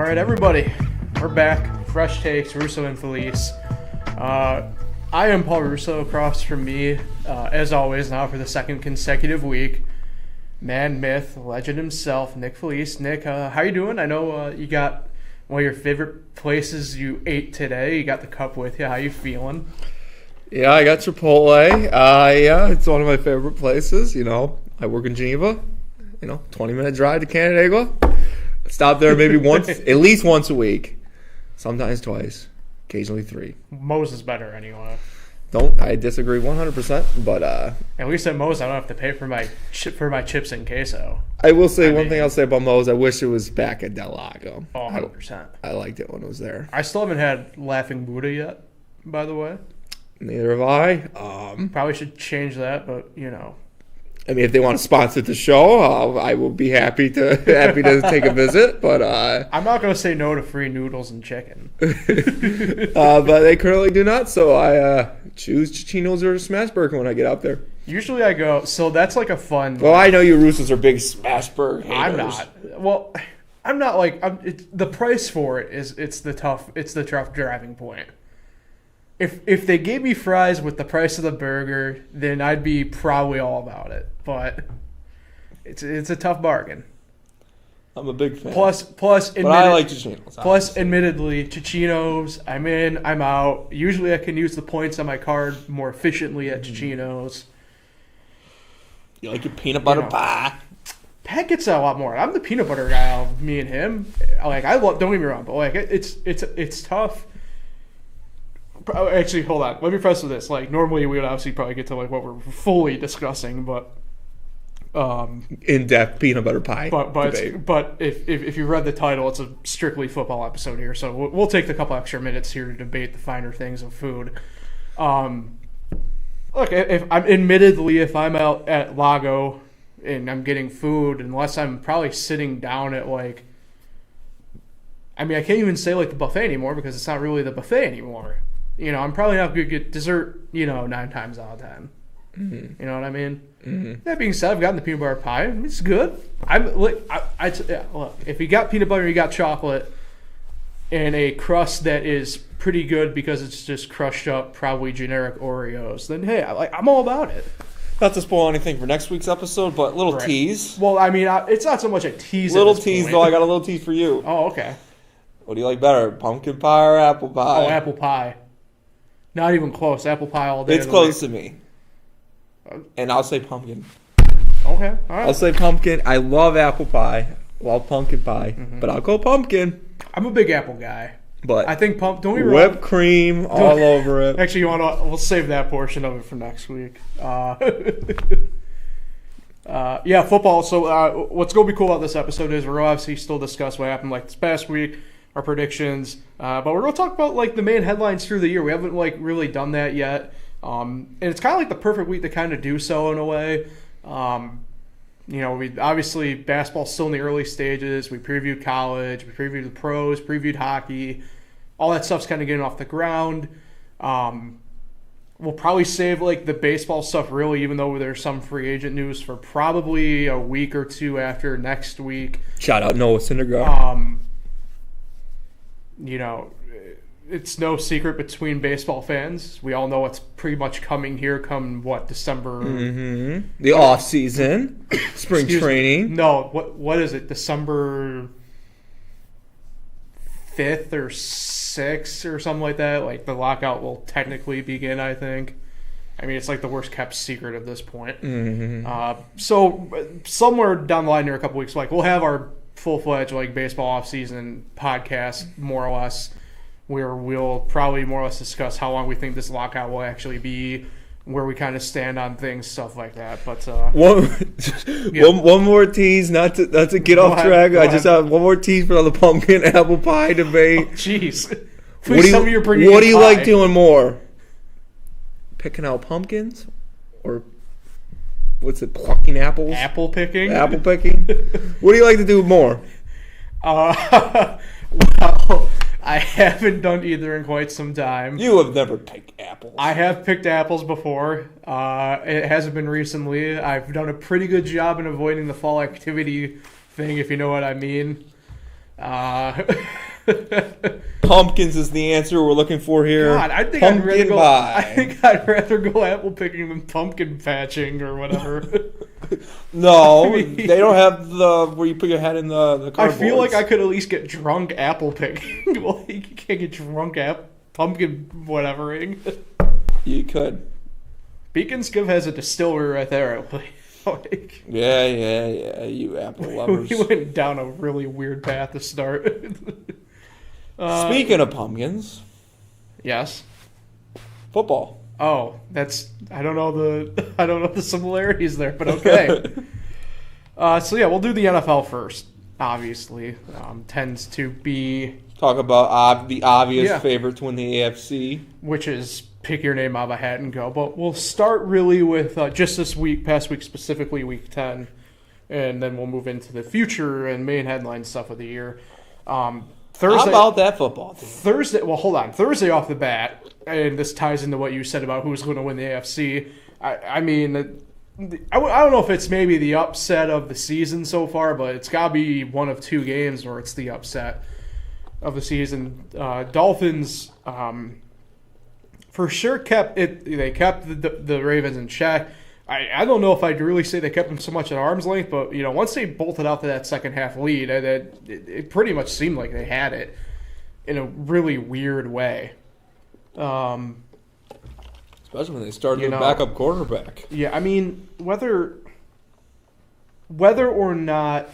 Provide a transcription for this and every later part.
All right, everybody, we're back. Fresh takes, Russo and Felice. I am Paul Russo. Across from me, as always, now for the second consecutive week, man, myth, legend himself, Nick Felice. Nick, how you doing? I know you got one of your favorite places you ate today. You got the cup with you. How you feeling? Yeah, I got Chipotle. Yeah, it's one of my favorite places. You know, I work in Geneva. 20-minute drive to Canandaigua. Stop there maybe once, at least once a week. Sometimes twice, occasionally three. Moe's is better anyway. I disagree 100%, but at least at Moe's I don't have to pay for my chips and queso. I will say one thing I'll say about Moe's. I wish it was back at Del Lago. Oh, 100%. I liked it when it was there. I still haven't had Laughing Buddha yet, by the way. Neither have I. Probably should change that, but I mean, if they want to sponsor the show, I will be happy to take a visit. But I'm not going to say no to free noodles and chicken. But they currently do not, so I choose Chichinos or Smashburger when I get out there. Usually I go, so that's like a fun. Well, I know you Russos are big Smashburger haters. I'm not. Well, I'm not like the price for it is it's the tough driving point. If they gave me fries with the price of the burger, then I'd be probably all about it. But it's a tough bargain. I'm a big fan. Plus, but I like Chichinos. Plus, admittedly, Chichinos, I'm in, I'm out. Usually I can use the points on my card more efficiently at Chichinos. You like your peanut butter pie? Pat gets that a lot more. I'm the peanut butter guy out of me and him. Like, don't get me wrong, but like it's tough. Actually, hold on. Let me press with this. Like, normally we would obviously probably get to like what we're fully discussing, but in-depth peanut butter pie. But if you read the title, it's a strictly football episode here, so we'll take the couple extra minutes here to debate the finer things of food. Look, if I'm out at Lago and I'm getting food, unless I'm probably sitting down at like, I mean, I can't even say like the buffet anymore because it's not really the buffet anymore. I'm probably not going to get dessert, 9 times out of 10. Mm-hmm. You know what I mean? Mm-hmm. That being said, I've gotten the peanut butter pie. It's good. Look, if you got peanut butter and you got chocolate and a crust that is pretty good because it's just crushed up, probably generic Oreos, then hey, I'm all about it. Not to spoil anything for next week's episode, but little tease. Well, I mean, it's not so much a tease. Little tease, though. I got a little tease for you. Oh, okay. What do you like better, pumpkin pie or apple pie? Oh, apple pie. Not even close. Apple pie all day. It's close to me. And I'll say pumpkin. Okay, all right. I'll say pumpkin. I love apple pie. Love pumpkin pie. Mm-hmm. But I'll go pumpkin. I'm a big apple guy. But I think don't be wrong. Whipped cream all over it. Actually, we'll save that portion of it for next week. Yeah, football. So what's going to be cool about this episode is we're obviously still discuss what happened like this past week, our predictions, but we're going to talk about like the main headlines through the year. We haven't like really done that yet, and it's kind of like the perfect week to kind of do so in a way. We obviously basketball's still in the early stages. We previewed college, we previewed the pros, previewed hockey. All that stuff's kind of getting off the ground. We'll probably save like the baseball stuff really, even though there's some free agent news, for probably a week or two after next week. Shout out Noah Syndergaard. It's no secret between baseball fans. We all know what's pretty much coming here come, December? Mm-hmm. The off season. Spring training. No, what is it? December 5th or 6th or something like that. Like, the lockout will technically begin, I think. I mean, it's like the worst kept secret at this point. Mm-hmm. So somewhere down the line here, a couple weeks, like, we'll have our full-fledged like baseball off-season podcast, more or less, where we'll probably more or less discuss how long we think this lockout will actually be, where we kind of stand on things, stuff like that. But one more tease, not to get off track. I just have one more tease for the pumpkin apple pie debate. Jeez, what do you like doing more? Picking out pumpkins, or what's it? Plucking apples? Apple picking. Apple picking. What do you like to do more? Well, I haven't done either in quite some time. You have never picked apples. I have picked apples before. It hasn't been recently. I've done a pretty good job in avoiding the fall activity thing, if you know what I mean. Pumpkins is the answer we're looking for here. God, I think I'd rather go apple picking than pumpkin patching or whatever. No, they don't have the where you put your head in the cardboards. I feel like I could at least get drunk apple picking. Well, you can't get drunk pumpkin whatevering. You could. Beacon Skiff has a distillery right there. Like, yeah. You apple lovers. We went down a really weird path to start. Speaking of pumpkins, yes, football. Oh, I don't know the similarities there, but okay. So yeah, we'll do the NFL first. Obviously, tends to be talk about the obvious favorite to win the AFC, which is pick your name out of a hat and go. But we'll start really with just this week, past week specifically, Week 10, and then we'll move into the future and main headline stuff of the year. Thursday, how about that football team? Thursday. Well, hold on. Thursday off the bat, and this ties into what you said about who's going to win the AFC. I mean, I don't know if it's maybe the upset of the season so far, but it's got to be one of two games where it's the upset of the season. Dolphins, for sure, kept it. They kept the Ravens in check. I don't know if I'd really say they kept them so much at arm's length, but once they bolted out to that second half lead, it pretty much seemed like they had it in a really weird way. Especially when they started with backup quarterback. Yeah, I mean whether or not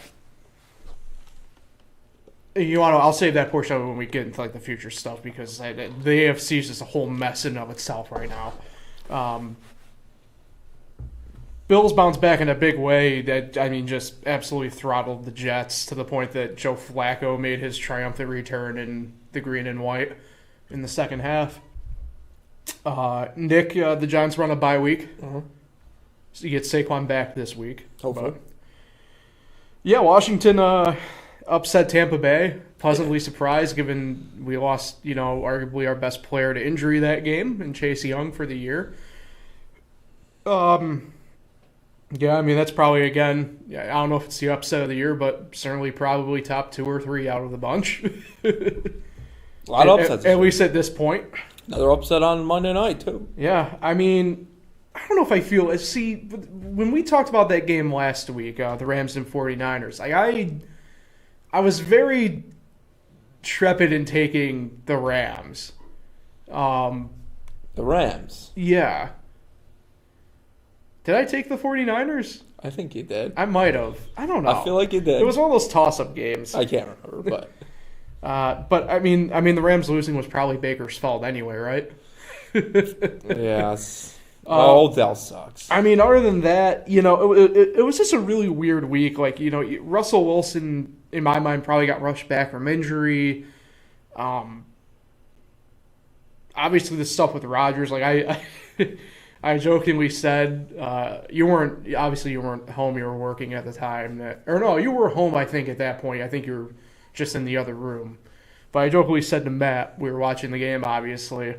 I'll save that portion of it when we get into like the future stuff because the AFC is just a whole mess in and of itself right now. Bills bounced back in a big way that, just absolutely throttled the Jets to the point that Joe Flacco made his triumphant return in the green and white in the second half. Nick, the Giants run a bye week. Uh-huh. So you get Saquon back this week. Hopefully. Washington upset Tampa Bay. Pleasantly surprised given we lost, arguably our best player to injury that game in Chase Young for the year. That's probably, again, I don't know if it's the upset of the year, but certainly probably top 2 or 3 out of the bunch. A lot of upsets. At least at this point. Another upset on Monday night, too. Yeah, I don't know if I feel... See, when we talked about that game last week, the Rams and 49ers, I was very trepid in taking the Rams. The Rams? Yeah. Did I take the 49ers? I think you did. I might have. I don't know. I feel like you did. It was one of those toss-up games. I can't remember, but... the Rams losing was probably Baker's fault anyway, right? Yes. Odell sucks. Other than that, it was just a really weird week. Like, Russell Wilson, in my mind, probably got rushed back from injury. Obviously, the stuff with Rodgers, like I jokingly said, you weren't home, you were working at the time. You were home, I think, at that point. I think you were just in the other room. But I jokingly said to Matt, we were watching the game, obviously,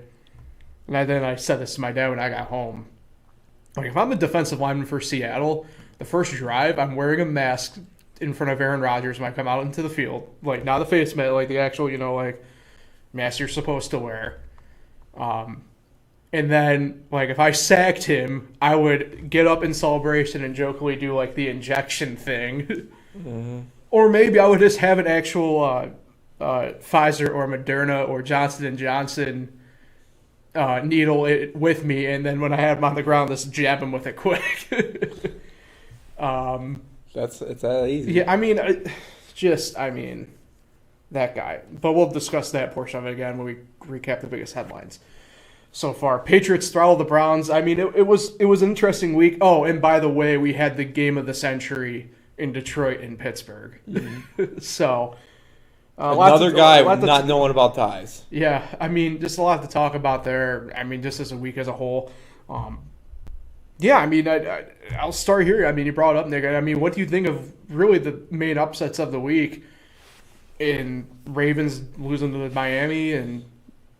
and then I said this to my dad when I got home. Like, if I'm the defensive lineman for Seattle, the first drive, I'm wearing a mask in front of Aaron Rodgers when I come out into the field. Like, not the face mask, like the actual, mask you're supposed to wear. And then, if I sacked him, I would get up in celebration and jokingly do, the injection thing. Mm-hmm. Or maybe I would just have an actual Pfizer or Moderna or Johnson & Johnson needle with me, and then when I have him on the ground, just jab him with it quick. It's that easy. Yeah, that guy. But we'll discuss that portion of it again when we recap the biggest headlines so far. Patriots throttled the Browns. It was an interesting week. Oh, and by the way, we had the game of the century in Detroit and Pittsburgh. Mm-hmm. So another guy not knowing about ties. Yeah, just a lot to talk about there. Just as a week as a whole. I'll start here. You brought it up, Nick. What do you think of really the main upsets of the week? In Ravens losing to Miami and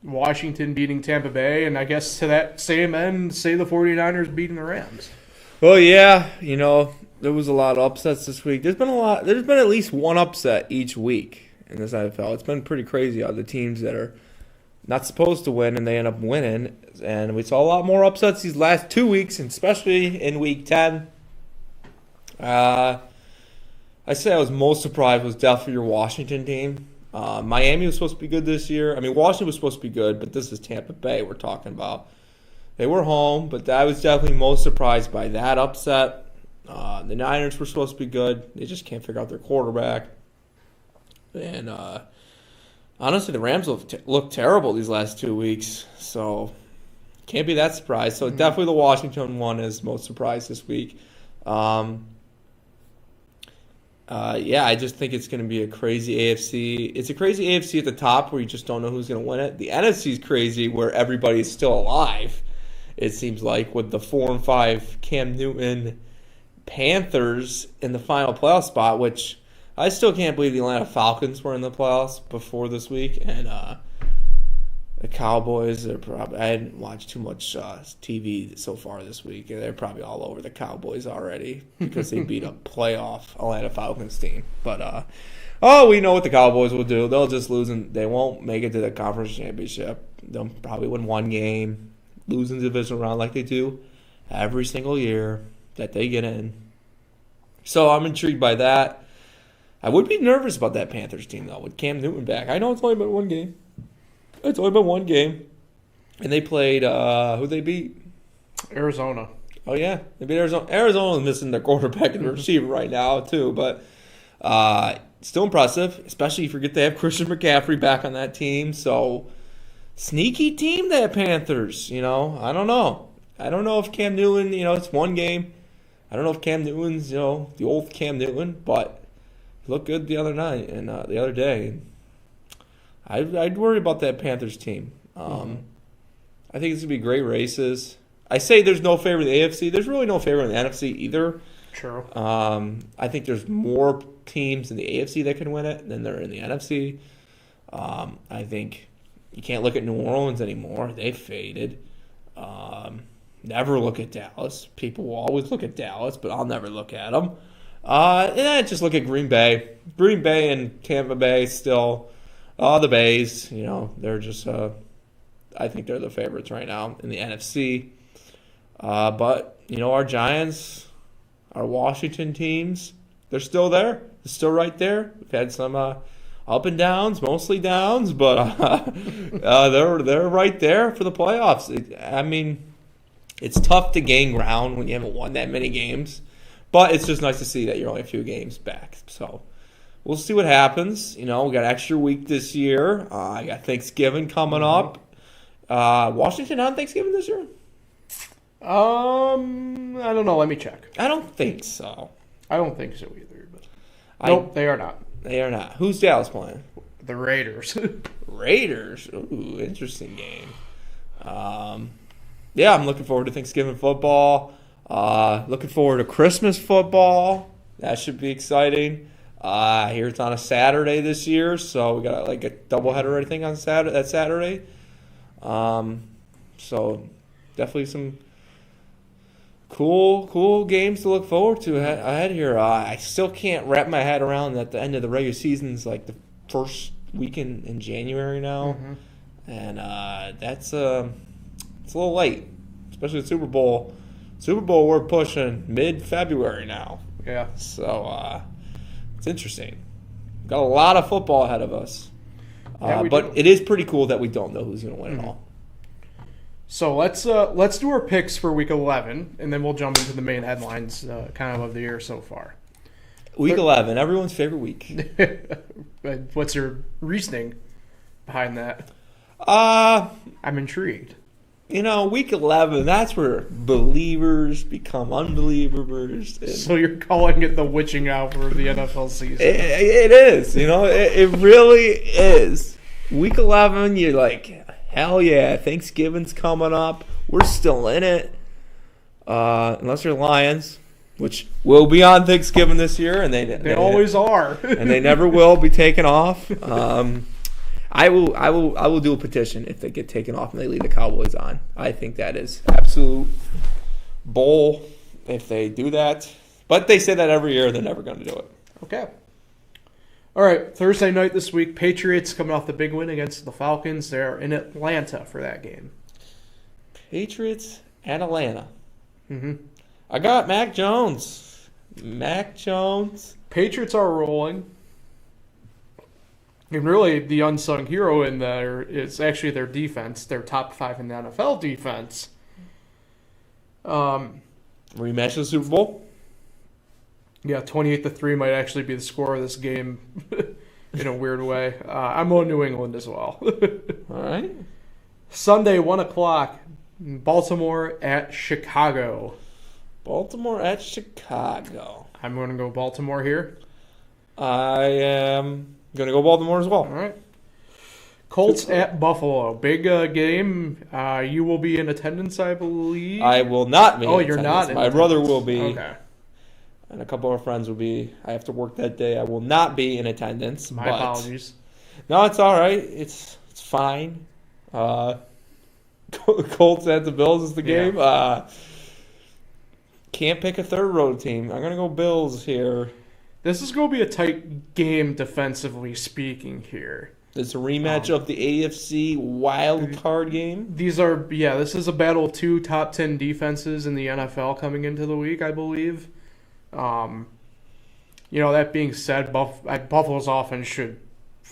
Washington beating Tampa Bay, and I guess to that same end, say the 49ers beating the Rams. Well, yeah, there was a lot of upsets this week. There's been at least one upset each week. in this NFL. It's been pretty crazy how the teams that are not supposed to win and they end up winning. And we saw a lot more upsets these last 2 weeks, and especially in Week 10. I say I was most surprised was definitely your Washington team. Miami was supposed to be good this year. I mean, Washington was supposed to be good, but this is Tampa Bay we're talking about. They were home, but I was definitely most surprised by that upset. The Niners were supposed to be good. They just can't figure out their quarterback. And honestly, the Rams looked terrible these last 2 weeks, so can't be that surprised. So definitely the Washington one is most surprised this week. I just think it's going to be a crazy AFC. It's a crazy AFC at the top where you just don't know who's going to win it. The NFC is crazy where everybody's still alive, it seems like, with the 4-5 Cam Newton Panthers in the final playoff spot, which I still can't believe the Atlanta Falcons were in the playoffs before this week. And the Cowboys are probably, I hadn't watched too much TV so far this week. They're probably all over the Cowboys already because they beat a playoff Atlanta Falcons team. But we know what the Cowboys will do. They'll just lose, and they won't make it to the conference championship. They'll probably win one game, lose in the divisional round like they do every single year that they get in. So I'm intrigued by that. I would be nervous about that Panthers team, though, with Cam Newton back. I know it's only been one game. It's only been one game. And they played, who they beat? Arizona. Oh, yeah. They beat Arizona. Arizona's missing their quarterback and receiver right now, too. But still impressive, especially if you forget they have Christian McCaffrey back on that team. So, sneaky team, that Panthers. I don't know. I don't know if Cam Newton, it's one game. I don't know if Cam Newton's, the old Cam Newton, but he looked good the other night and the other day. I'd worry about that Panthers team. I think it's going to be great races. I say there's no favor in the AFC. There's really no favor in the NFC either. True. I think there's more teams in the AFC that can win it than there are in the NFC. I think you can't look at New Orleans anymore. They faded. Never look at Dallas. People will always look at Dallas, but I'll never look at them. And I just look at Green Bay. Green Bay and Tampa Bay still. The Bays, they're just, I think they're the favorites right now in the NFC. But, our Giants, our Washington teams, they're still there. They're still right there. We've had some up and downs, mostly downs, but they're right there for the playoffs. It's tough to gain ground when you haven't won that many games, but it's just nice to see that you're only a few games back. So we'll see what happens. We got an extra week this year. I got Thanksgiving coming up. Washington on Thanksgiving this year? I don't know. Let me check. I don't think so. I don't think so either. But nope, they are not. They are not. Who's Dallas playing? The Raiders. Raiders. Ooh, interesting game. Yeah, I'm looking forward to Thanksgiving football. Looking forward to Christmas football. That should be exciting. I hear it's on a Saturday this year, so we got like a doubleheader, I think, on Saturday. So definitely some cool games to look forward to ahead here. I still can't wrap my head around that the end of the regular season's like the first weekend in January now, and that's it's a little late, especially the Super Bowl. Super Bowl, we're pushing mid-February now. Yeah. So it's interesting. Got a lot of football ahead of us. But it is pretty cool that we don't know who's going to win it all. So let's do our picks for Week 11, and then we'll jump into the main headlines kind of the year so far. Week 11, everyone's favorite week. What's your reasoning behind that? I'm intrigued. Week 11, that's where believers become unbelievers. So you're calling it the witching hour of the NFL season. It is. It really is. Week 11, you're like, hell yeah, Thanksgiving's coming up. We're still in it. Unless you're Lions, which will be on Thanksgiving this year. And they always are. And they never will be taken off. I will do a petition if they get taken off and they leave the Cowboys on. I think that is absolute bull if they do that. But they say that every year, they're never going to do it. Okay. All right, Thursday night this week, Patriots coming off the big win against the Falcons. They're in Atlanta for that game. Patriots and Atlanta. Mm-hmm. I got Mac Jones. Mac Jones. Patriots are rolling. And really, the unsung hero in there is actually their defense. They're top 5 in the NFL defense. Rematch of the Super Bowl. Yeah, 28-3 might actually be the score of this game in a weird way. I'm on New England as well. All right. Sunday, 1 o'clock, Baltimore at Chicago. Baltimore at Chicago. I'm going to go Baltimore here. I am going to go Baltimore as well. All right. Colts at Buffalo. Big game. You will be in attendance, I believe. I will not be. Oh, you're not. My brother will be. Okay. And a couple of friends will be. I have to work that day. I will not be in attendance. My apologies. No, it's all right. It's fine. Colts at the Bills is the game. Can't pick a third road team. I'm gonna go Bills here. This is going to be a tight game defensively speaking here. It's a rematch of the AFC wild card game. This is a battle of 2 top 10 defenses in the NFL coming into the week, I believe. That being said, Buffalo's offense should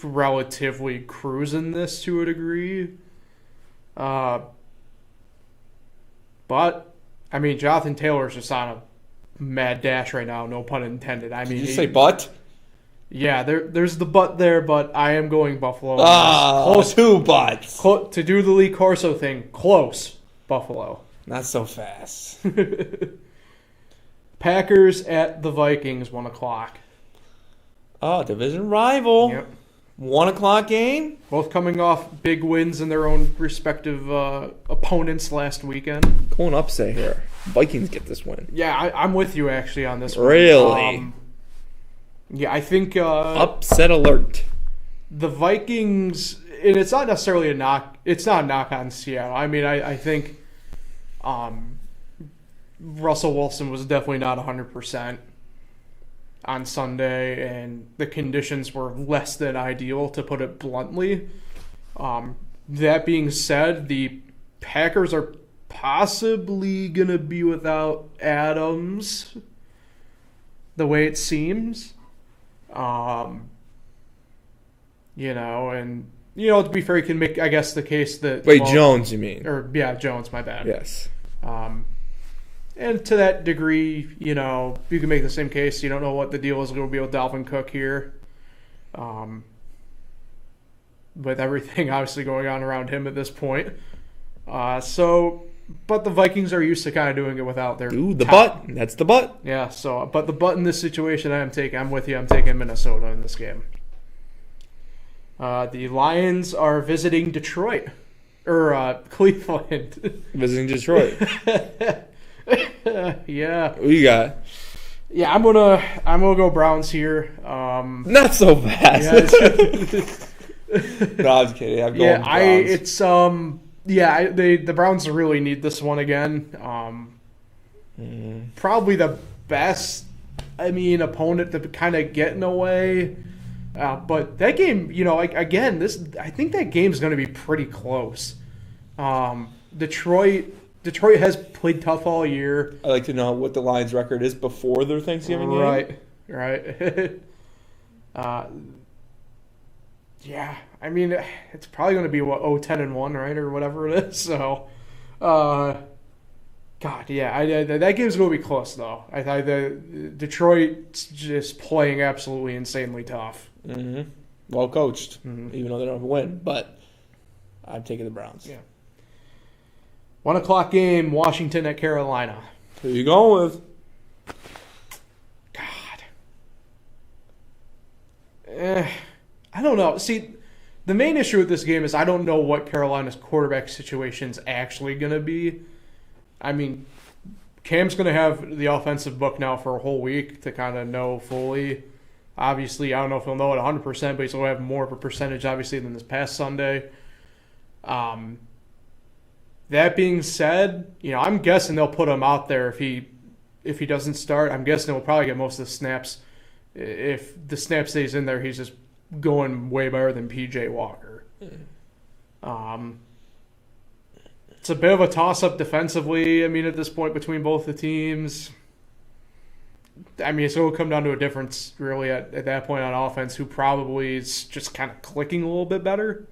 relatively cruise in this to a degree. But, I mean, Jonathan Taylor's just on a mad dash right now, no pun intended. I mean, Did you say but? Yeah, there's the but there, but I am going Buffalo. Close 2 buts. To do the Lee Corso thing, close Buffalo. Not so fast. Packers at the Vikings, 1 o'clock. Oh, division rival. Yep. 1 o'clock game. Both coming off big wins in their own respective opponents last weekend. Going upset here. Vikings get this win. Yeah, I'm with you actually on this one. Really? Yeah, I think upset alert. The Vikings, and it's not necessarily a knock. It's not a knock on Seattle. I mean, I think Russell Wilson was definitely not 100% on Sunday, and the conditions were less than ideal, to put it bluntly. That being said, the Packers are possibly going to be without Adams, the way it seems. To be fair, you can make, I guess, the case that... Wait, Jones, you mean? Jones, my bad. Yes. And to that degree, you can make the same case. You don't know what the deal is going to be with Dalvin Cook here. With everything obviously going on around him at this point. But the Vikings are used to kind of doing it without their butt. That's the butt. Yeah, but the butt in this situation I'm with you. I'm taking Minnesota in this game. The Lions are visiting Detroit. Or Cleveland. Visiting Detroit. Yeah. What you got? Yeah, I'm gonna go Browns here. Not so fast. No, I was kidding. I'm going Browns. The Browns really need this one again. Probably the best, opponent to kind of get in a way. But that game, I think that game's going to be pretty close. Detroit has played tough all year. I'd like to know what the Lions' record is before their Thanksgiving game. Right. Yeah, it's probably going to be 10-1, right, or whatever it is. So, that game's going to be close though. Detroit's just playing absolutely insanely tough. Mm-hmm. Well coached, even though they don't win. But I'm taking the Browns. Yeah. 1 o'clock game, Washington at Carolina. Who you going with? I don't know. See, the main issue with this game is I don't know what Carolina's quarterback situation's actually going to be. Cam's going to have the offensive book now for a whole week to kind of know fully. Obviously, I don't know if he'll know it 100%, but he's going to have more of a percentage, obviously, than this past Sunday. That being said, I'm guessing they'll put him out there if he doesn't start. I'm guessing he'll probably get most of the snaps if the snap stays in there, he's just going way better than PJ Walker. It's a bit of a toss-up defensively, I mean, at this point between both the teams. I mean, it's going to come down to a difference, really, at that point on offense, who probably is just kind of clicking a little bit better.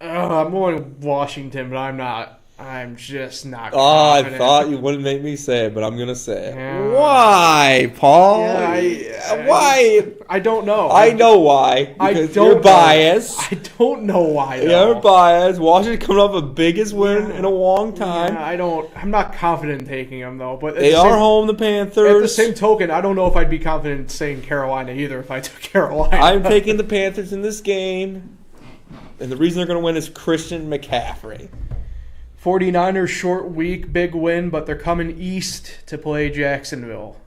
I'm going Washington, but I'm not. I'm just not confident. I thought you wouldn't make me say it, but I'm going to say it. Yeah. Why, Paul? Why? I don't know. I know why. Because you're biased. I don't know why, though. You're biased. Washington coming off the biggest win in a long time. Yeah, I'm not confident in taking them, though. But they are home, the Panthers. At the same token, I don't know if I'd be confident in saying Carolina either if I took Carolina. I'm taking the Panthers in this game. And the reason they're going to win is Christian McCaffrey. 49ers short week, big win, but they're coming east to play Jacksonville.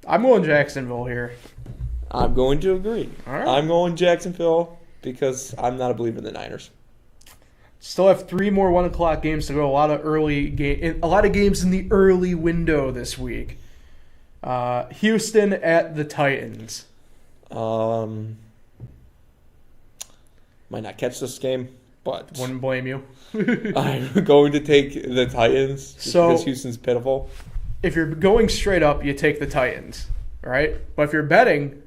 I'm going Jacksonville here. I'm going to agree. All right. I'm going Jacksonville because I'm not a believer in the Niners. Still have 3 more 1 o'clock games to go. A lot of games in the early window this week. Houston at the Titans. Might not catch this game, but wouldn't blame you. I'm going to take the Titans because Houston's pitiful. If you're going straight up, you take the Titans, right? But if you're betting,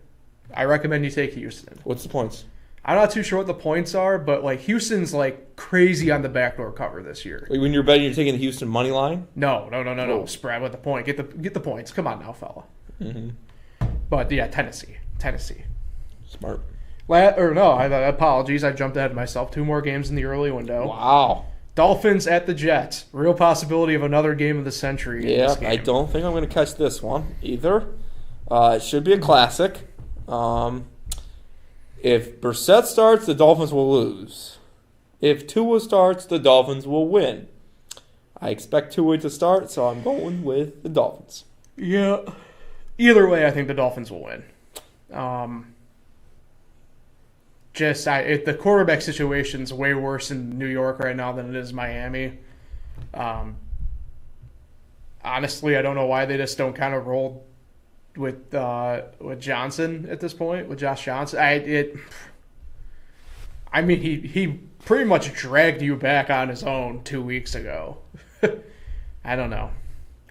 I recommend you take Houston. What's the points? I'm not too sure what the points are, but like Houston's like crazy on the backdoor cover this year. Wait, when you're betting, you're taking the Houston money line? No. Spread with the point. Get the points. Come on now, fella. Mm-hmm. But yeah, Tennessee. Smart. Apologies. I jumped ahead of myself. 2 more games in the early window. Wow. Dolphins at the Jets. Real possibility of another game of the century. Yeah, I don't think I'm going to catch this one either. It should be a classic. If Brissett starts, the Dolphins will lose. If Tua starts, the Dolphins will win. I expect Tua to start, so I'm going with the Dolphins. Yeah. Either way, I think the Dolphins will win. The quarterback situation's way worse in New York right now than it is Miami. Honestly, I don't know why they just don't kind of roll with Johnson at this point, with Josh Johnson. He pretty much dragged you back on his own 2 weeks ago. I don't know.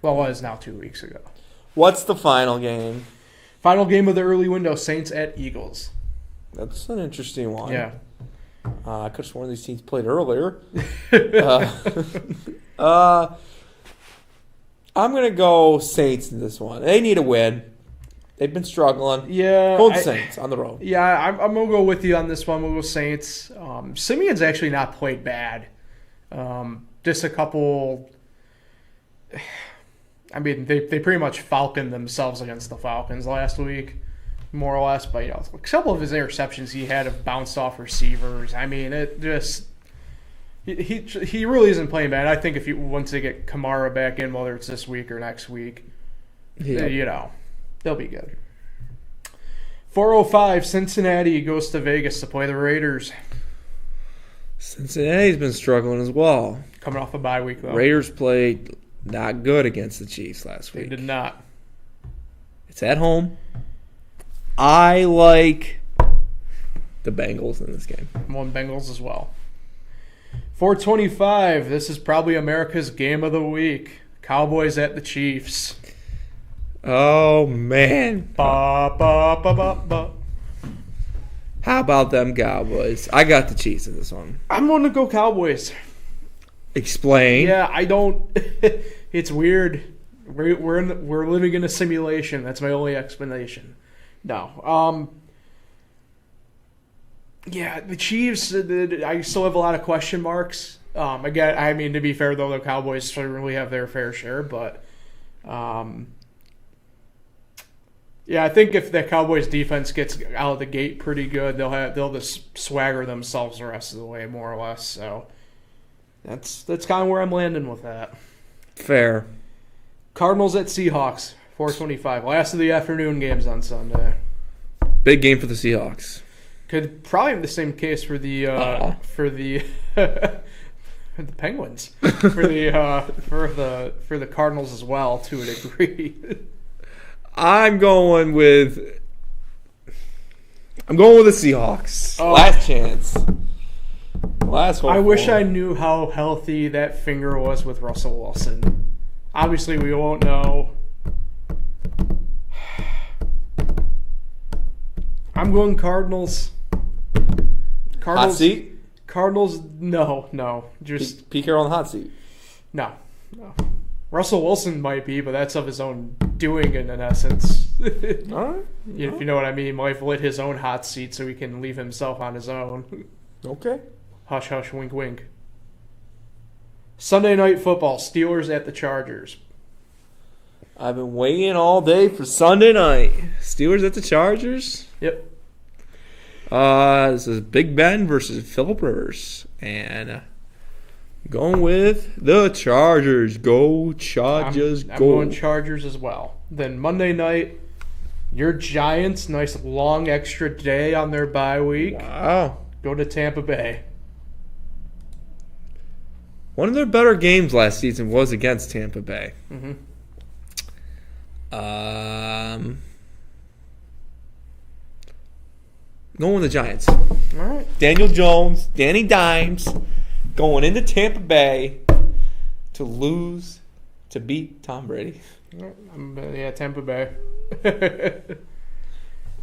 Well, it was now 2 weeks ago. What's the final game? Final game of the early window, Saints at Eagles. That's an interesting one. Yeah. I could have sworn these teams played earlier. I'm going to go Saints in this one. They need a win. They've been struggling. Yeah. Go Saints on the road. Yeah, I'm going to go with you on this one. We'll go Saints. Simeon's actually not played bad. Just a couple... I mean, they pretty much falconed themselves against the Falcons last week, more or less. But, a couple of his interceptions he had have bounced off receivers. I mean, it just... He really isn't playing bad. I think once they get Kamara back in, whether it's this week or next week, they'll be good. 4:05, Cincinnati goes to Vegas to play the Raiders. Cincinnati's been struggling as well. Coming off a bye week, though. Raiders played not good against the Chiefs last week. They did not. It's at home. I like the Bengals in this game. I'm on Bengals as well. 4:25, this is probably America's game of the week. Cowboys at the Chiefs. Oh, man. Ba, ba, ba, ba, ba. How about them Cowboys? I got the Chiefs in this one. I'm going to go Cowboys. Explain. Yeah, I don't. It's weird. We're living in a simulation. That's my only explanation. No. Yeah, the Chiefs. I still have a lot of question marks. Again, I mean, to be fair though, the Cowboys certainly have their fair share, but yeah, I think if the Cowboys defense gets out of the gate pretty good, they'll just swagger themselves the rest of the way, more or less. So that's kind of where I'm landing with that. Fair. Cardinals at Seahawks, 4:25. Last of the afternoon games on Sunday. Big game for the Seahawks. Could probably be the same case for the the Penguins for the Cardinals as well to a degree. I'm going with the Seahawks. Oh. Last chance. Last hope. I wish I knew how healthy that finger was with Russell Wilson. Obviously, we won't know. I'm going Cardinals. Hot seat? Cardinals, no. Just Pete Carroll on the hot seat. No. Russell Wilson might be, but that's of his own doing in essence. All right. If you know what I mean. Might have lit his own hot seat so he can leave himself on his own. Okay. Hush, hush, wink, wink. Sunday Night Football, Steelers at the Chargers. I've been waiting all day for Sunday night. Steelers at the Chargers. Yep. This is Big Ben versus Phillip Rivers. And going with the Chargers. Go Chargers, I'm go. going Chargers as well. Then Monday night, your Giants, nice long extra day on their bye week. Wow. Go to Tampa Bay. One of their better games last season was against Tampa Bay. Mm-hmm. Going with the Giants. All right. Daniel Jones, Danny Dimes, going into Tampa Bay to beat Tom Brady. Yeah, Tampa Bay.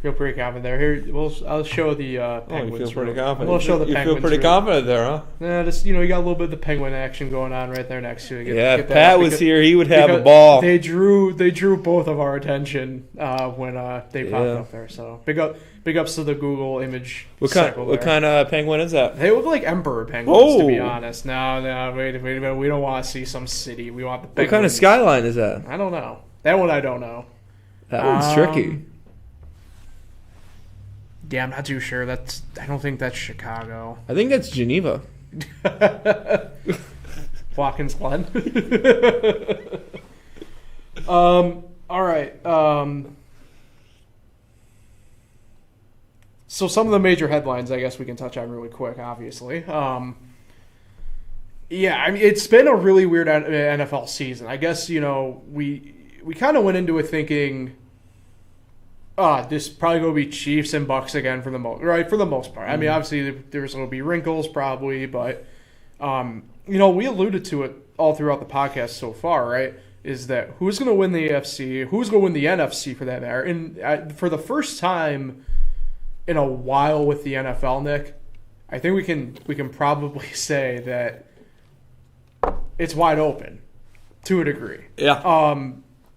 Feel pretty confident there. Here, I'll show the Penguins. You feel pretty confident. We'll show the you Penguins. feel pretty confident there, huh? Yeah, just you got a little bit of the Penguin action going on right there next to it. If Pat was here, he would have a ball. They drew both of our attention when they popped up there. So big ups to the Google image. What kind of penguin is that? They look like emperor penguins, to be honest. No, wait a minute. We don't want to see some city. We want the penguins. What kind of skyline is that? I don't know. That one I don't know. That one's tricky. Yeah, I'm not too sure. I don't think that's Chicago. I think that's Geneva. Watkins Glen. All right. So some of the major headlines, I guess we can touch on really quick. Obviously, yeah. I mean, it's been a really weird NFL season. I guess we kind of went into it thinking, this probably going to be Chiefs and Bucks again for the most part. I mean, obviously there's going to be wrinkles probably, but we alluded to it all throughout the podcast so far, right? Is that who's going to win the AFC, who's going to win the NFC for that matter? And for the first time in a while with the NFL, Nick, I think we can probably say that it's wide open to a degree. Yeah.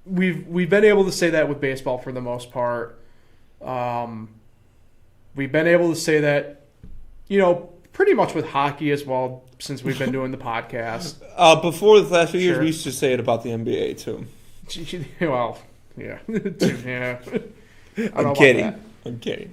We've been able to say that with baseball for the most part. We've been able to say that, pretty much with hockey as well since we've been doing the podcast. Before the last few years, we used to say it about the NBA too. Well, yeah. Yeah. I'm kidding.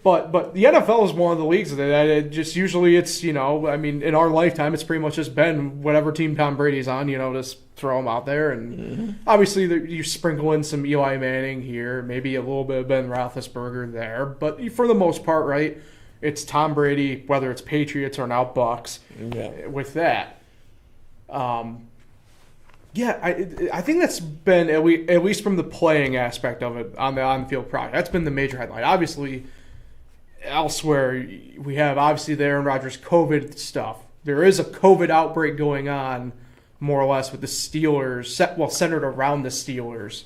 But the NFL is one of the leagues that it just usually it's, I mean, in our lifetime, it's pretty much just been whatever team Tom Brady's on, just throw him out there. And obviously you sprinkle in some Eli Manning here, maybe a little bit of Ben Roethlisberger there. But for the most part, right, it's Tom Brady, whether it's Patriots or now Bucks, with that. Yeah, I think that's been, at least from the playing aspect of it, on the on-field product, that's been the major headline. Obviously, elsewhere, we have, obviously, the Aaron Rodgers COVID stuff. There is a COVID outbreak going on, more or less, with the Steelers, centered around the Steelers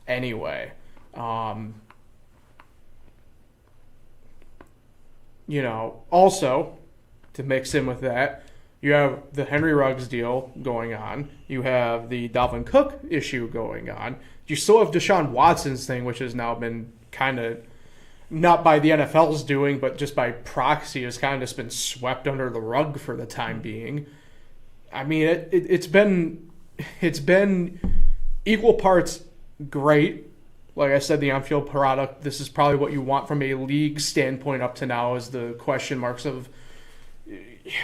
anyway. Also, to mix in with that, you have the Henry Ruggs deal going on. You have the Dalvin Cook issue going on. You still have Deshaun Watson's thing, which has now been kind of, not by the NFL's doing, but just by proxy, has kind of just been swept under the rug for the time being. I mean, it's been equal parts great. Like I said, the on-field product, this is probably what you want from a league standpoint up to now, is the question marks of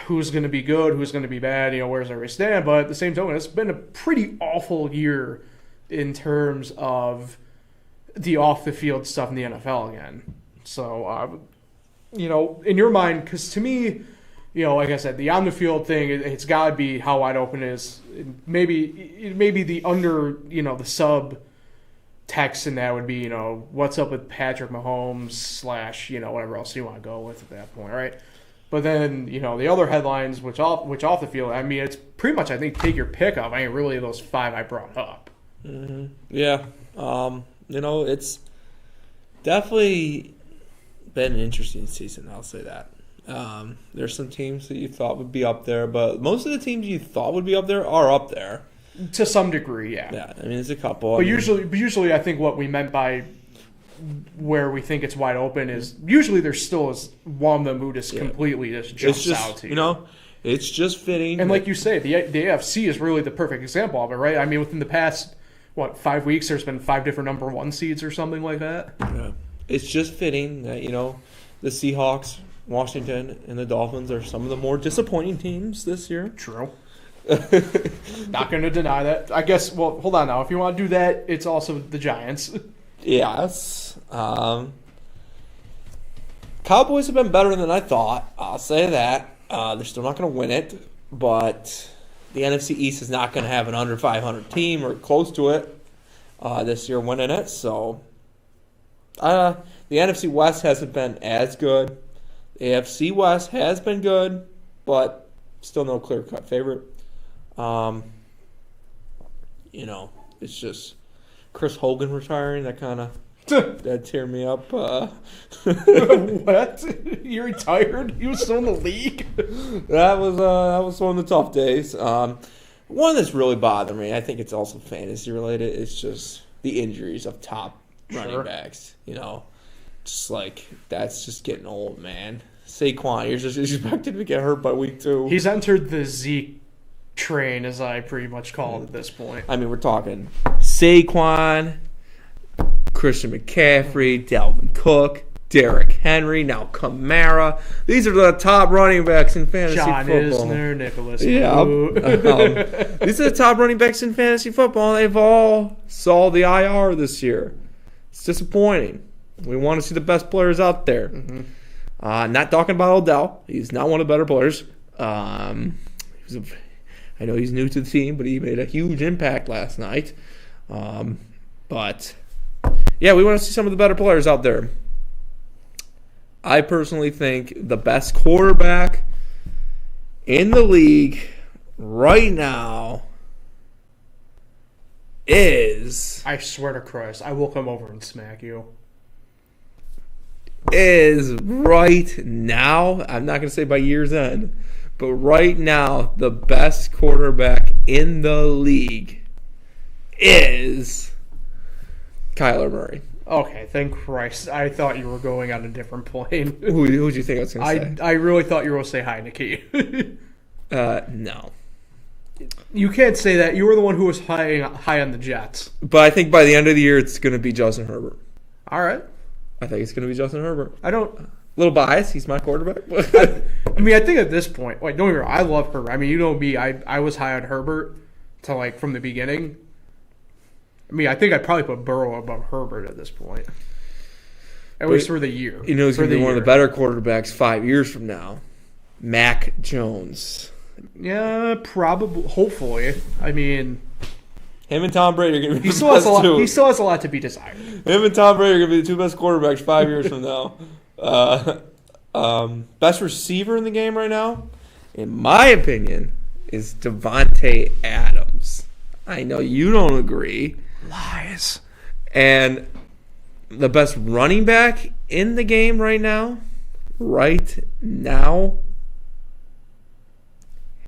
who's going to be good, who's going to be bad, where's everybody stand. But at the same time, it's been a pretty awful year in terms of the off-the-field stuff in the NFL again. So, in your mind, because to me, like I said, the on the field thing, it's got to be how wide open it is. Maybe the under, the sub text in that would be, what's up with Patrick Mahomes / whatever else you want to go with at that point, right? But then, the other headlines, which off the field, I mean, it's pretty much, I think, take your pick of. I mean, really those 5 I brought up. Mm-hmm. Yeah. It's definitely been an interesting season, I'll say that. There's some teams that you thought would be up there, but most of the teams you thought would be up there are up there. To some degree, yeah. Yeah, I mean, there's a couple. But usually I think what we meant by where we think it's wide open is usually there still is one of them who just completely jumps out to you. It's just fitting. And like you say, the AFC is really the perfect example of it, right? I mean, within the past, 5 weeks, there's been 5 different number 1 seeds or something like that. Yeah. It's just fitting that, the Seahawks, Washington, and the Dolphins are some of the more disappointing teams this year. True. Not going to deny that. I guess, well, hold on now. If you want to do that, it's also the Giants. Yes. Cowboys have been better than I thought. I'll say that. They're still not going to win it, but the NFC East is not going to have an under 500 team or close to it this year winning it. So the NFC West hasn't been as good. The AFC West has been good, but still no clear-cut favorite. It's just Chris Hogan retiring. That kind of that tear me up. What? You retired? He was still in the league. That was one of the tough days. One that's really bothering me. I think it's also fantasy related. It's just the injuries of top running backs. Just like that's just getting old, man. Saquon, you're just expected to get hurt by week 2. He's entered the Zeke train, as I pretty much call it at this point. I mean, we're talking Saquon, Christian McCaffrey, Dalvin Cook, Derrick Henry, now Kamara. These are the top running backs in fantasy John football. Isner, Nicholas. Yeah. These are the top running backs in fantasy football, and they've all saw the IR this year. It's disappointing. We want to see the best players out there. Mm-hmm. Not talking about Odell. He's not one of the better players. I know he's new to the team, but he made a huge impact last night. But, yeah, we want to see some of the better players out there. I personally think the best quarterback in the league right now is... I swear to Christ, I will come over and smack you. Is right now, I'm not going to say by year's end, but right now, the best quarterback in the league is Kyler Murray. Okay, thank Christ. I thought you were going on a different plane. Who did you think I was going to say? I really thought you were going to say Heineke. No. You can't say that. You were the one who was high on the Jets. But I think by the end of the year, it's going to be Justin Herbert. All right. I think it's going to be Justin Herbert. I don't... A little biased. He's my quarterback. I think at this point... don't get me wrong. I love Herbert. I mean, you know me. I was high on Herbert from the beginning. I think I'd probably put Burrow above Herbert at this point. At least for the year. He's going to be one of the better quarterbacks 5 years from now. Mac Jones. Yeah, probably. Hopefully. Him and Tom Brady are going to be he still has a lot to be desired. Him and Tom Brady are going to be the 2 best quarterbacks 5 years from now. Best receiver in the game right now, in my opinion, is Devontae Adams. I know you don't agree. Lies. And the best running back in the game right now,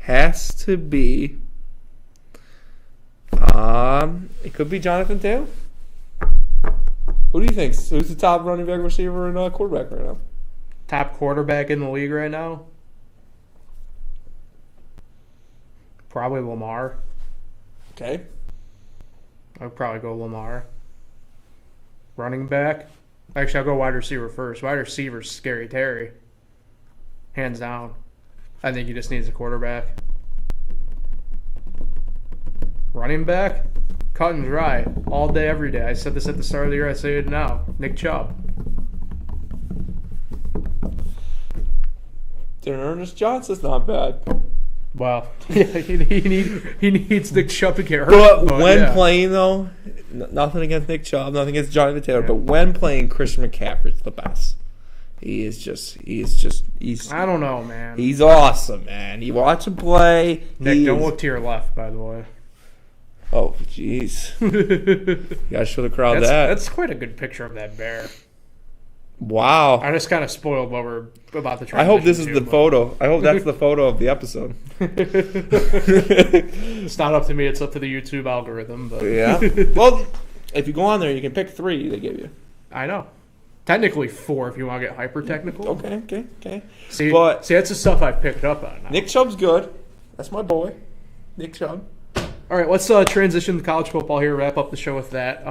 has to be... it could be Jonathan Taylor. Who do you think? Who's the top running back, receiver, and quarterback right now? Top quarterback in the league right now? Probably Lamar. Okay. I'd probably go Lamar. Running back? Actually, I'll go wide receiver first. Wide receiver's Scary Terry. Hands down. I think he just needs a quarterback. Running back? Cut and dry. All day, every day. I said this at the start of the year. I say it now. Nick Chubb. Ernest Johnson's not bad. Well, yeah, he needs Nick Chubb to get hurt. But when playing, though, nothing against Nick Chubb, nothing against Johnny Taylor, but when playing, Christian McCaffrey's the best. He's I don't know, man. He's awesome, man. You watch him play. Nick, don't look to your left, by the way. Oh, jeez. You gotta show the crowd that. That's quite a good picture of that bear. Wow. I just kind of spoiled what we're about to try. I hope this is the photo. I hope that's the photo of the episode. It's not up to me. It's up to the YouTube algorithm. But. Yeah. Well, if you go on there, you can pick 3 they give you. I know. Technically 4 if you want to get hyper technical. Okay. See, that's the stuff I've picked up on now. Nick Chubb's good. That's my boy. Nick Chubb. All right, let's transition to college football here. Wrap up the show with that.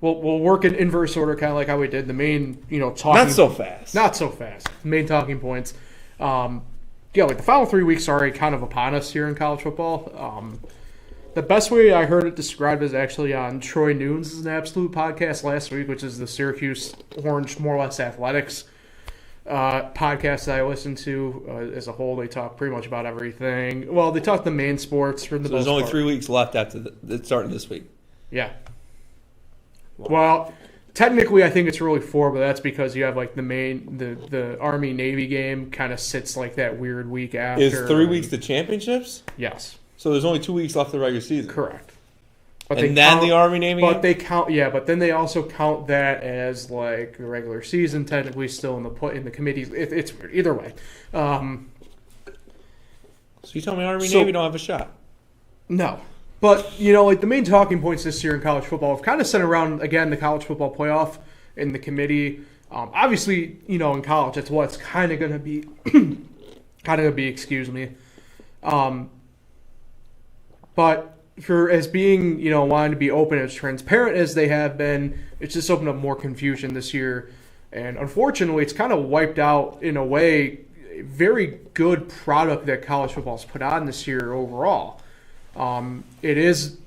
We'll work in inverse order, kind of like how we did the main, talking. Not so fast. Not so fast. Main talking points. Like the final 3 weeks are already kind of upon us here in college football. The best way I heard it described is actually on Troy Nunes' An Absolute podcast last week, which is the Syracuse Orange More or Less Athletics podcast that I listened to as a whole. They talk pretty much about everything. Well, they talk the main sports for the most part. There's only 3 weeks left after the starting this week. Yeah. Well, technically I think it's really 4, but that's because you have like the Army-Navy game kind of sits like that weird week after. Is 3 weeks the championships? Yes. So there's only 2 weeks left of the regular season. Correct. But then the Army-Navy game? But they count, but then they also count that as like the regular season, technically still in the committees. It's weird. Either way. So you tell me Army-Navy don't have a shot? No. But, like the main talking points this year in college football have kind of centered around, again, the college football playoff and the committee. Obviously, in college, that's what it's kind of going to be. Excuse me. But for as being, wanting to be open as transparent as they have been, it's just opened up more confusion this year. And unfortunately, it's kind of wiped out, in a way, a very good product that college football's put on this year overall. It is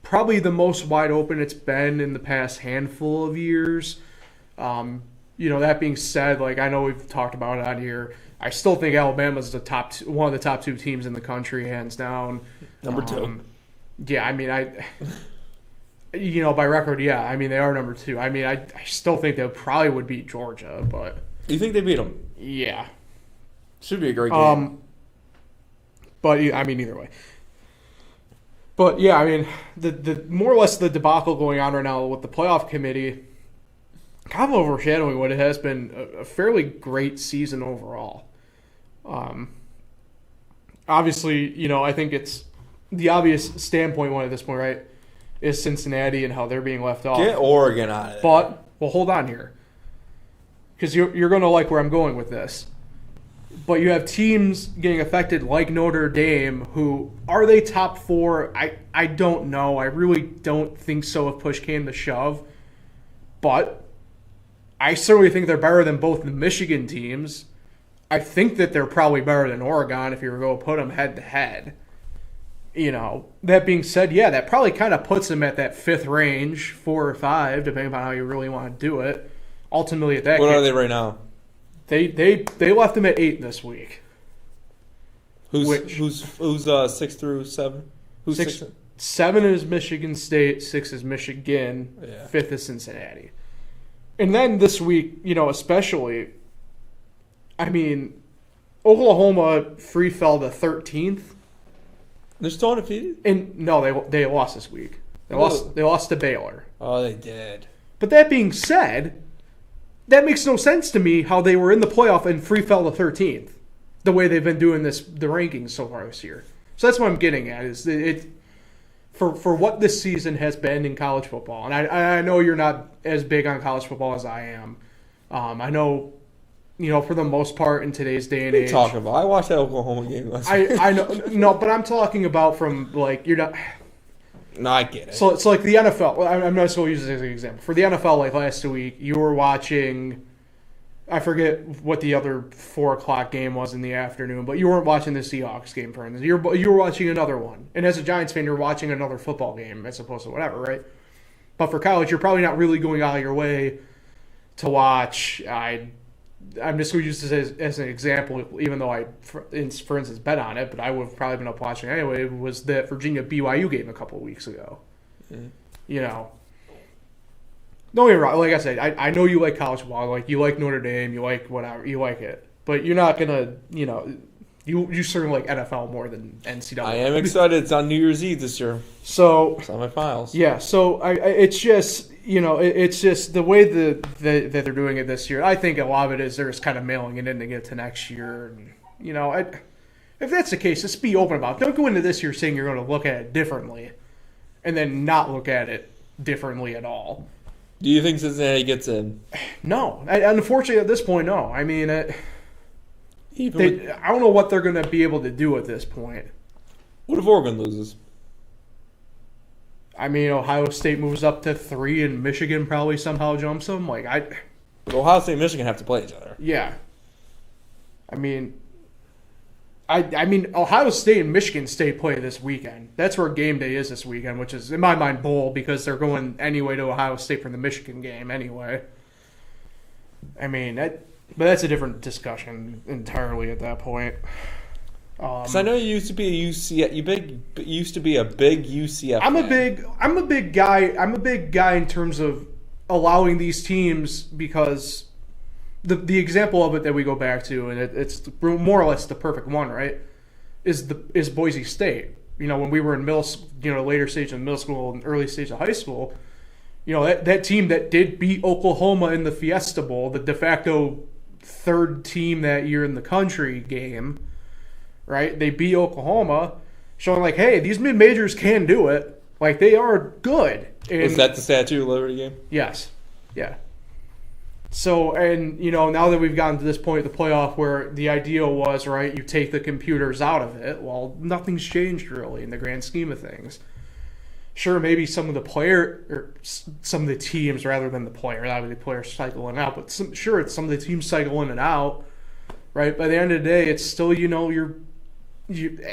probably the most wide open it's been in the past handful of years. That being said, like I know we've talked about it on here, I still think Alabama's one of the top 2 teams in the country, hands down. Number 2. Yeah, I mean, by record, yeah. I mean, they are number 2. I mean, I still think they probably would beat Georgia, but you think they beat them? Yeah, should be a great game. But I mean, either way. But yeah, I mean, the more or less the debacle going on right now with the playoff committee, kind of overshadowing what it has been a fairly great season overall. Obviously, I think it's the obvious standpoint one at this point, right, is Cincinnati and how they're being left off. Get Oregon out of it. But, well, hold on here. Because you're going to like where I'm going with this. But you have teams getting affected like Notre Dame, who, are they top 4? I don't know. I really don't think so if push came to shove. But I certainly think they're better than both the Michigan teams. I think that they're probably better than Oregon if you were going to put them head-to-head. That being said, yeah, that probably kind of puts them at that 5th range, 4 or 5, depending on how you really want to do it. Ultimately, at that what are they right now? They left them at 8 this week. Who's 6 through 7? Who's 6? 7 is Michigan State, 6 is Michigan, 5th is Cincinnati. And then this week, especially, I mean, Oklahoma free fell to 13th. They're still undefeated? And no, they lost this week. They lost to Baylor. Oh, they did. But that being said, that makes no sense to me how they were in the playoff and free fell to 13th, the way they've been doing the rankings so far this year. So that's what I'm getting at, is it for what this season has been in college football. And I know you're not as big on college football as I am. I know, for the most part in today's day and age. What are you talking about? I watched that Oklahoma game last week. I know, no, but I'm talking about from, like, you're not. No, I get it. So it's like the NFL. I'm not going to use this as an example. For the NFL, like last week, you were watching, I forget what the other 4 o'clock game was in the afternoon, but you weren't watching the Seahawks game, for instance. You were watching another one. And as a Giants fan, you're watching another football game as opposed to whatever, right? But for college, you're probably not really going out of your way to watch, I'm just going to use this as an example, even though I, for instance, bet on it, but I would have probably been up watching anyway, was that Virginia BYU game a couple of weeks ago. Mm. You know, don't get me wrong. Like I said, I know you like college football. Like, you like Notre Dame. You like whatever. You like it. But you're not going to, you know, you certainly like NFL more than NCAA. I am excited. It's on New Year's Eve this year. So it's on my files. Yeah. So it's just, you know, it's just the way that they're doing it this year. I think a lot of it is they're just kind of mailing it in to get to next year. And, you know, if that's the case, just be open about it. Don't go into this year saying you're going to look at it differently and then not look at it differently at all. Do you think Cincinnati gets in? No. Unfortunately, at this point, no. I mean, I don't know what they're going to be able to do at this point. What if Oregon loses? I mean, Ohio State moves up to 3, and Michigan probably somehow jumps them. But Ohio State and Michigan have to play each other. Yeah. I mean, Ohio State and Michigan State play this weekend. That's where game day is this weekend, which is, in my mind, bowl because they're going anyway to Ohio State for the Michigan game anyway. I mean, but that's a different discussion entirely at that point. Because I know you used to be a UCF. You used to be a big UCF. I'm a big guy. I'm a big guy in terms of allowing these teams, because the example of it that we go back to, and it's more or less the perfect one, right? Is Boise State. You know, when we were in later stage of middle school and early stage of high school, you know, that team that did beat Oklahoma in the Fiesta Bowl, the de facto third team that year in the country game, right? They beat Oklahoma, showing like, hey, these mid-majors can do it. Like, they are good. And, was that the Statue of Liberty game? Yes. Yeah. So, and, you know, now that we've gotten to this point of the playoff where the ideal was, right, you take the computers out of it, well, nothing's changed really in the grand scheme of things. Sure, maybe some of the teams rather than the player, obviously the players cycling out, but some of the teams cycle in and out, right? By the end of the day, it's still, you know, you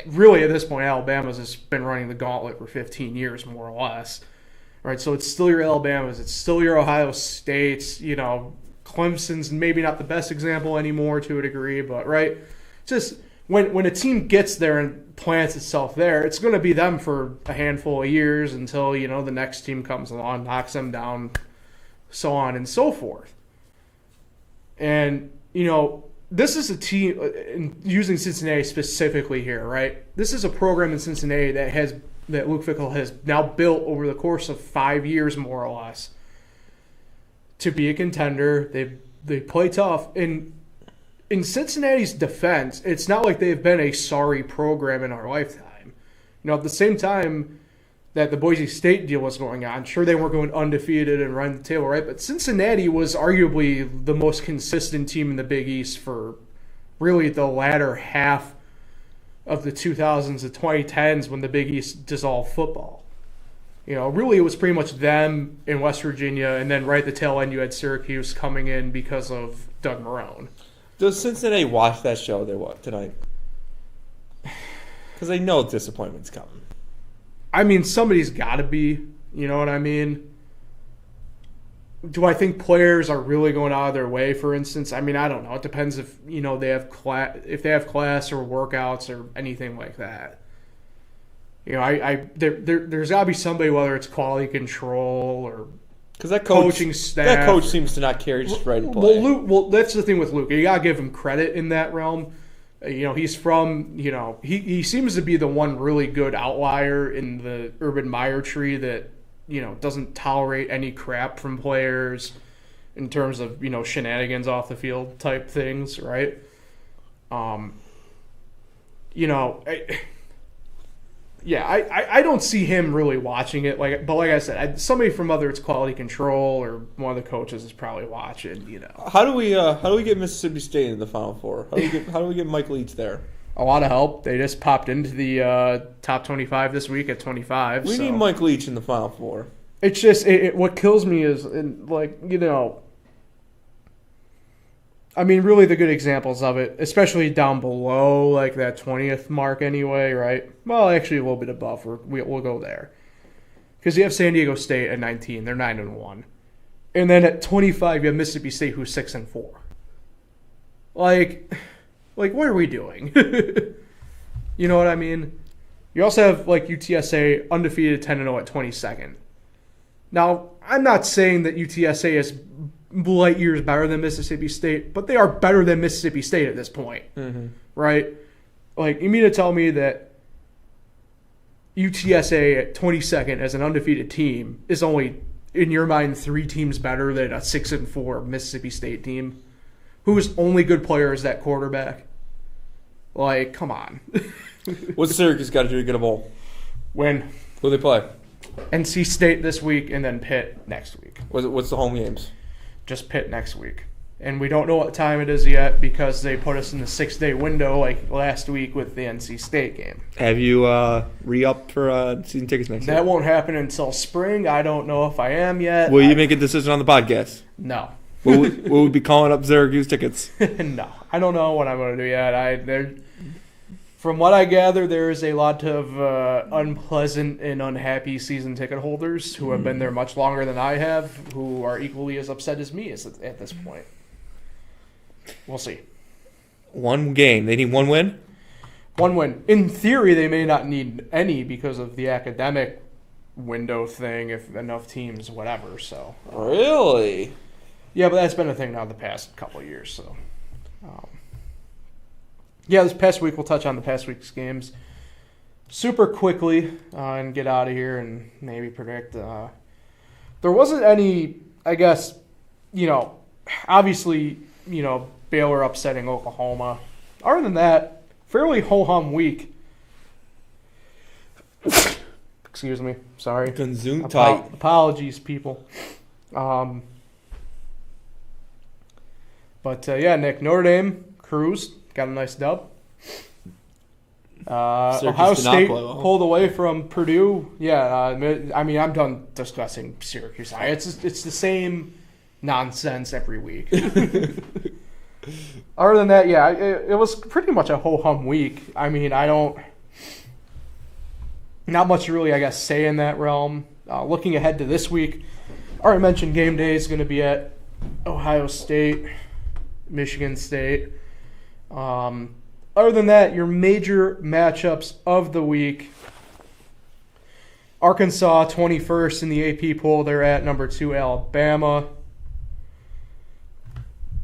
really at this point, Alabama's has been running the gauntlet for 15 years, more or less, right? So it's still your Alabamas, it's still your Ohio States, you know, Clemson's maybe not the best example anymore to a degree, but right, just when a team gets there and plants itself there, it's going to be them for a handful of years until, you know, the next team comes along, knocks them down, so on and so forth. And, you know, this is a team, using Cincinnati specifically here, right? This is a program in Cincinnati that Luke Fickell has now built over the course of 5 years, more or less, to be a contender. They play tough. And in Cincinnati's defense, it's not like they've been a sorry program in our lifetime. You know, at the same time that the Boise State deal was going on, sure, they weren't going undefeated and running the table, right? But Cincinnati was arguably the most consistent team in the Big East for really the latter half of the 2000s and 2010s when the Big East dissolved football. You know, really it was pretty much them in West Virginia, and then right at the tail end you had Syracuse coming in because of Doug Marrone. Does Cincinnati watch that show tonight? Because they know disappointment's coming. I mean, somebody's got to be. You know what I mean? Do I think players are really going out of their way, for instance? I mean, I don't know. It depends if, you know, they have class or workouts or anything like that. You know, there's got to be somebody, whether it's quality control or because that coaching staff. That coach seems to not care, just ready to play. Well, that's the thing with Luke. You got to give him credit in that realm. You know, he's from, you know, he seems to be the one really good outlier in the Urban Meyer tree that, you know, doesn't tolerate any crap from players in terms of, you know, shenanigans off the field type things, right? You know, I don't see him really watching it. But like I said, somebody from whether it's quality control or one of the coaches is probably watching. You know, how do we get Mississippi State in the Final Four? How do we get Mike Leach there? A lot of help. They just popped into the top 25 this week at 25. We need Mike Leach in the Final Four. It's just what kills me is, like, you know, I mean, really the good examples of it, especially down below, like that 20th mark anyway, right? Well, actually a little bit above. We'll go there. Because you have San Diego State at 19. They're 9-1. And then at 25, you have Mississippi State, who's 6-4. Like what are we doing? You know what I mean? You also have like UTSA undefeated 10-0 at 22nd. Now, I'm not saying that UTSA is light years better than Mississippi State, but they are better than Mississippi State at this point, right? Like, you mean to tell me that UTSA at 22nd as an undefeated team is only, in your mind, 3 teams better than a 6-4 Mississippi State team, whose only good player is that quarterback? Like, come on. What's Syracuse got to do to get a bowl? Win. Who do they play? NC State this week and then Pitt next week. What's the home games? Just Pitt next week. And we don't know what time it is yet because they put us in the 6-day window like last week with the NC State game. Have you re-upped for season tickets next year? That won't happen until spring. I don't know if I am yet. Will you make a decision on the podcast? No. Will we be calling up Syracuse tickets? No. I don't know what I'm going to do yet. From what I gather, there is a lot of unpleasant and unhappy season ticket holders who have been there much longer than I have, who are equally as upset as me at this point. We'll see. One game. They need one win? One win. In theory, they may not need any because of the academic window thing, if enough teams, whatever. So Really? Yeah, but that's been a thing now the past couple of years. So yeah, this past week, we'll touch on the past week's games super quickly and get out of here and maybe predict. There wasn't any, I guess, obviously, Baylor upsetting Oklahoma. Other than that, fairly ho-hum week. Excuse me. Sorry. Gesundheit. Apologies, people. But, yeah, Nick, Notre Dame cruised. Got a nice dub. Ohio State pulled away from Purdue. Yeah, I'm done discussing Syracuse. It's the same nonsense every week. Other than that, yeah, it was pretty much a ho-hum week. I mean, not much really, I guess, say in that realm. Looking ahead to this week, I already mentioned game day is going to be at Ohio State, Michigan State. Other than that, your major matchups of the week. Arkansas, 21st in the AP poll. They're at number 2, Alabama.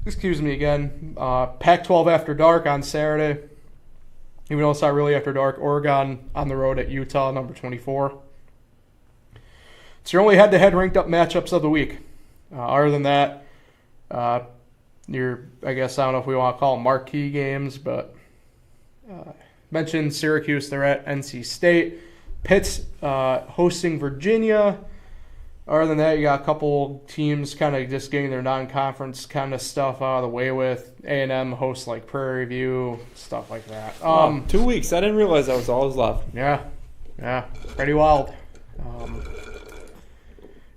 Excuse me again. Pac-12 after dark on Saturday. Even though it's not really after dark. Oregon on the road at Utah, number 24. It's your only head-to-head ranked up matchups of the week. Other than that, I guess, I don't know if we want to call them marquee games, but mentioned Syracuse, they're at NC State. Pitt's hosting Virginia. Other than that, you got a couple teams kind of just getting their non-conference kind of stuff out of the way with. A&M hosts like Prairie View, stuff like that. 2 weeks. I didn't realize that was all that was left. Yeah, pretty wild.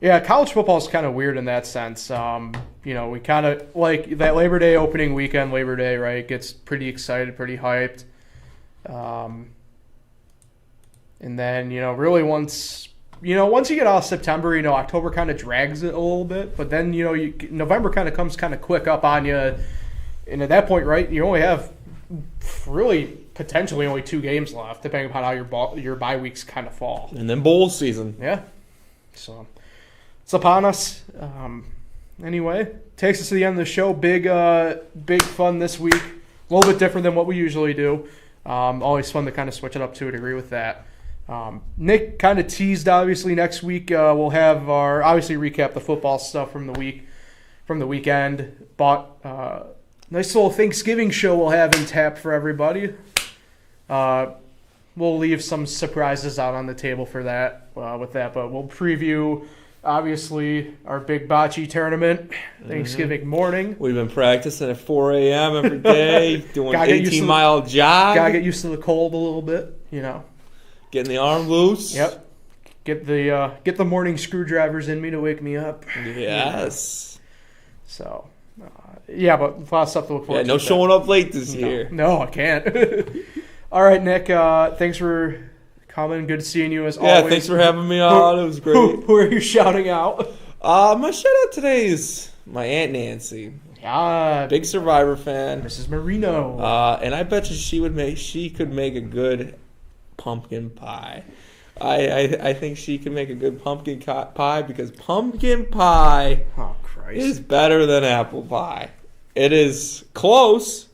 Yeah, college football is kind of weird in that sense. We kind of like that Labor Day opening weekend, right? Gets pretty excited, pretty hyped. And then, really once you get out of September, October kind of drags it a little bit. But then, November kind of comes kind of quick up on you. And at that point, right, you only have really potentially only 2 games left, depending upon how your bye weeks kind of fall. And then bowl season. Yeah. So it's upon us. Anyway, takes us to the end of the show. Big fun this week. A little bit different than what we usually do. Always fun to kind of switch it up to a degree with that. Nick kind of teased, obviously, next week we'll have our, obviously, recap the football stuff from the weekend. But nice little Thanksgiving show we'll have in tap for everybody. We'll leave some surprises out on the table for that, but we'll preview, obviously, our big bocce tournament Thanksgiving morning. We've been practicing at 4 a.m. every day, doing 18-mile jog. Gotta get used to the cold a little bit, Getting the arm loose. Yep. Get the morning screwdrivers in me to wake me up. Yes. So, but a lot of stuff to look forward to. Yeah, no showing up late this year. No, I can't. All right, Nick, thanks for coming. Good seeing you as always. Yeah, thanks for having me on. It was great. Who are you shouting out? My shout out today is my Aunt Nancy. Big Survivor fan. Mrs. Marino. And I bet you she could make a good pumpkin pie. I think she can make a good pumpkin pie because pumpkin pie is better than apple pie. It is close,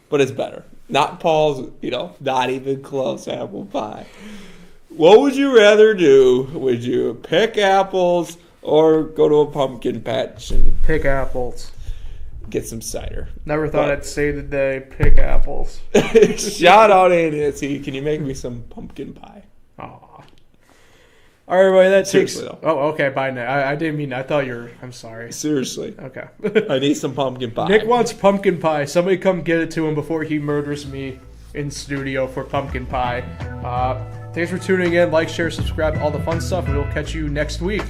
but it's better. Not Paul's, not even close apple pie. What would you rather do? Would you pick apples or go to a pumpkin patch and pick apples? Get some cider. Never thought I'd say today, pick apples. Shout out, Nancy. Can you make me some pumpkin pie? Aw. All right, everybody, that takes... Seriously, though. Oh, okay, bye, Nick. I didn't mean... I thought you were... I'm sorry. Seriously. Okay. I need some pumpkin pie. Nick wants pumpkin pie. Somebody come get it to him before he murders me in studio for pumpkin pie. Thanks for tuning in. Like, share, subscribe, all the fun stuff, and we'll catch you next week.